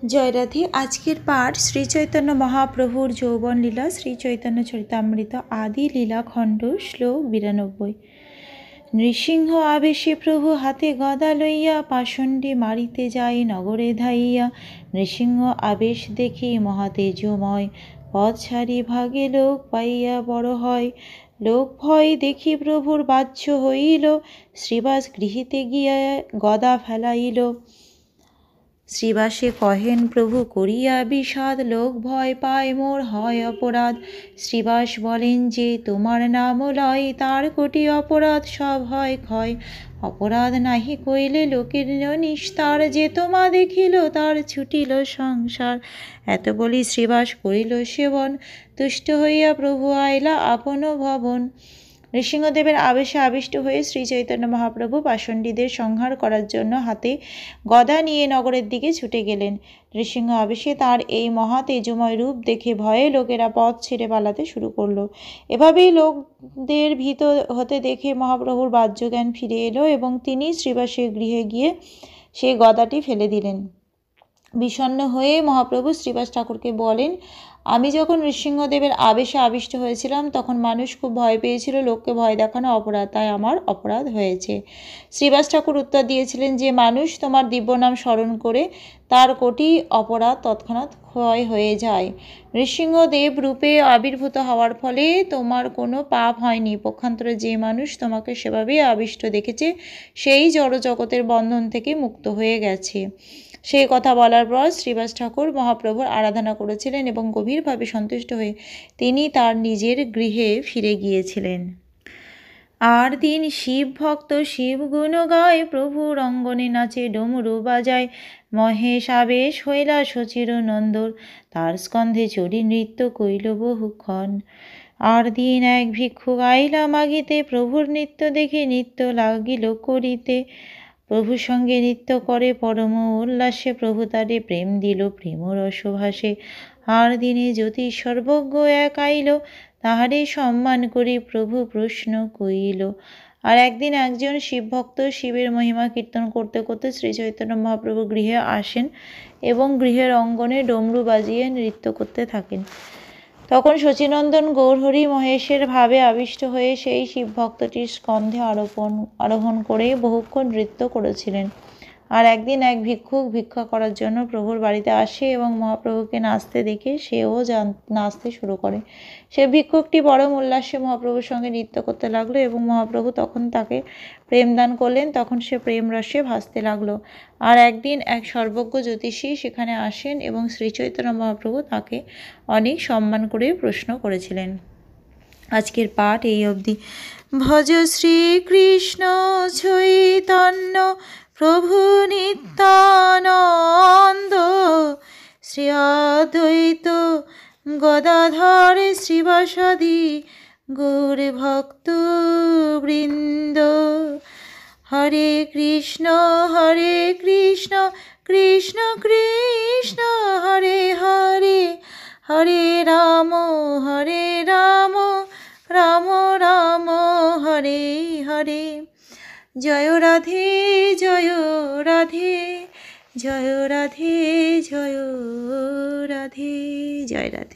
জয় রাধে। আজকের পাঠ শ্রী চৈতন্য মহাপ্রভুর যৌবন লীলা, শ্রী চৈতন্য চরিতামৃত আদি লীলাখণ্ড, শ্লোক 92। নৃসিংহ আবেশে প্রভু হাতে গদা লইয়া পাষণ্ডে মারিতে যায় নগরে ধাইয়া। নৃসিংহ আবেশ দেখি মহাতেজময়, পথ ছাড়ি ভাগে লোক পাইয়া বড় হয়। লোক ভয় দেখি প্রভুর বাহ্য হইল, শ্রীবাস গৃহীতে গিয়া গদা ফেলাইল। শ্রীবাসে কহেন প্রভু করিয়া বিষাদ, লোক ভয় পায় মোর হয় অপরাধ। শ্রীবাস বলেন যে তোমার নাম লয়, তার কোটি অপরাধ সব হয় ক্ষয়। অপরাধ নাহি কইলে লোকের নিস্তার, যে তোমা দেখিল তার ছুটিল সংসার। এত বলি শ্রীবাস করিল সেবন, তুষ্ট হইয়া প্রভু আইলা আপন ভবন। নৃসিংহদেবের আবেশে আবিষ্ট হয়ে শ্রী চৈতন্য মহাপ্রভু পাষণ্ডীদের সংহার করার জন্য হাতে গদা নিয়ে নগরের দিকে ছুটে গেলেন। নৃসিংহ আবেশে তার এই মহা তেজময় রূপ দেখে ভয়ে লোকেরা পথ ছেড়ে পালাতে শুরু করলো। এভাবেই লোকদের ভীত হতে দেখে মহাপ্রভুর বাহ্যজ্ঞান ফিরে এলো এবং তিনি শ্রীবাসের গৃহে গিয়ে সেই গদাটি ফেলে দিলেন। বিষণ্ণ হয়ে মহাপ্রভু শ্রীবাস ঠাকুরকে বলেন, আমি যখন নৃসিংহদেবের আবেশে আবিষ্ট হয়েছিলাম তখন মানুষ খুব ভয় পেয়েছিল, লোককে ভয় দেখানো অপরাধ, তাই আমার অপরাধ হয়েছে। শ্রীবাস ঠাকুর উত্তর দিয়েছিলেন যে মানুষ তোমার দিব্য নাম স্মরণ করে তার কোটি অপরাধ তৎক্ষণাৎ ক্ষয় হয়ে যায়। নৃসিংহদেব রূপে আবির্ভূত হওয়ার ফলে তোমার কোনো পাপ হয়নি। পক্ষান্তরে যে মানুষ তোমাকে সেভাবেই আবিষ্ট দেখেছে সেই জড়জগতের বন্ধন থেকে মুক্ত হয়ে গেছে। সেই কথা বলার পর শ্রীবাস ঠাকুর মহাপ্রভুর আরাধনা করেছিলেন এবং গভীরভাবে সন্তুষ্ট হয়ে তিনি তার নিজের গৃহে ফিরে গিয়েছিলেন। আর দিন শিব ভক্ত শিব গুণ গায়, প্রভুর অঙ্গনে নাচে ডমরু বাজায়। মহেশ আবেশ হইলা শচীর নন্দর, তার স্কন্ধে চড়ি নৃত্য কইল বহুক্ষণ। আর দিন এক ভিক্ষুক আইলা মাগিতে, প্রভুর নৃত্য দেখে নৃত্য লাগিল করিতে। প্রভুর সঙ্গে নৃত্য করে পরম উল্লাসে, প্রভু তারে প্রেম দিল প্রেম রসভাসে। আর দিনে জ্যোতি সর্বজ্ঞ এক আইল, তাহারে সম্মান করি প্রভু প্রশ্ন কইল। আর একদিন একজন শিবভক্ত শিবের মহিমা কীর্তন করতে করতে শ্রী চৈতন্য মহাপ্রভু গৃহে আসেন এবং গৃহের অঙ্গনে ডমরু বাজিয়ে নৃত্য করতে থাকেন। তখন শচীনন্দন গৌরহরি মহেশের ভাবে আবিষ্ট হয়ে সেই শিবভক্তটির স্কন্ধে আরোহণ করে বহুক্ষণ নৃত্য করেছিলেন। আর একদিন এক ভিক্ষুক ভিক্ষা করার জন্য প্রভুর বাড়িতে আসে এবং মহাপ্রভুকে নাচতে দেখে সেও নাচতে শুরু করে। সে ভিক্ষুকটি পরম উল্লাসে মহাপ্রভুর সঙ্গে নৃত্য করতে লাগলো এবং মহাপ্রভু তখন তাকে প্রেম দান করলেন। তখন সে প্রেম রসে ভাসতে লাগলো। আর একদিন এক সর্বজ্ঞ জ্যোতিষী সেখানে আসেন এবং শ্রী চৈতন্য মহাপ্রভু তাকে অনেক সম্মান করে প্রশ্ন করেছিলেন। আজকের পাঠ এই অবধি। ভজ শ্রীকৃষ্ণ চৈতন্য প্রভু নিত্যানন্দ, শ্রী অদ্বৈত গদাধর শ্রীবাসাদি গৌর ভক্ত বৃন্দ। হরে কৃষ্ণ কৃষ্ণ কৃষ্ণ হরে হরে, হরে রাম রাম রাম হরে হরে। জয় রাধে জয় রাধে, জয় রাধে জয় রাধে, জয় রাধে।